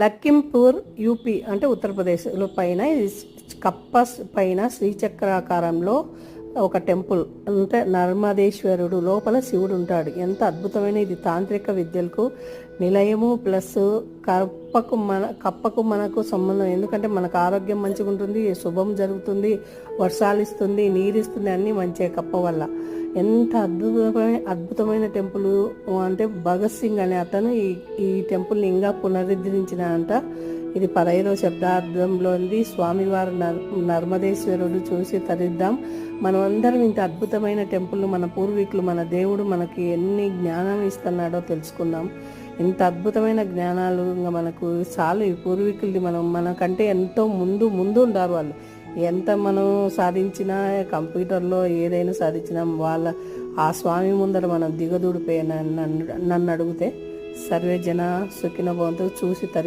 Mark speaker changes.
Speaker 1: Lakhimpur UP అంటే ఉత్తరప్రదేశ్లో పైన ఇది కప్ప పైన శ్రీచక్రాకారంలో ఒక టెంపుల్ అంటే నర్మదేశ్వరుడు లోపల శివుడు ఉంటాడు. ఎంత అద్భుతమైన ఇది తాంత్రిక విద్యలకు నిలయము. ప్లస్ కప్పకు మనకు సంబంధం, ఎందుకంటే మనకు ఆరోగ్యం మంచిగా ఉంటుంది, శుభం జరుగుతుంది, వర్షాలు ఇస్తుంది, నీరు ఇస్తుంది, అన్నీ మంచిగా కప్ప వల్ల. ఎంత అద్భుతమైన టెంపుల్ అంటే భగత్ సింగ్ అనే అతను ఈ టెంపుల్ని ఇంకా పునరుద్ధరించిన అంట. ఇది 15వ శతాబ్దంలోని స్వామివారు నర్మదేశ్వరుడు చూసి తరిద్దాం. మనమందరం ఇంత అద్భుతమైన టెంపుల్ మన పూర్వీకులు, మన దేవుడు మనకి ఎన్ని జ్ఞానం ఇస్తున్నాడో తెలుసుకుందాం. ఇంత అద్భుతమైన జ్ఞానాలు ఇంకా మనకు చాలు. ఈ పూర్వీకులది మనకంటే ఎంతో ముందు ఉండారు వాళ్ళు. ఎంత మనం సాధించినా, కంప్యూటర్లో ఏదైనా సాధించినా ఆ స్వామి ముందర మనం దిగదూడిపోయిన నన్ను అడిగితే. సర్వే జన సుఖినో భవంతు. చూసి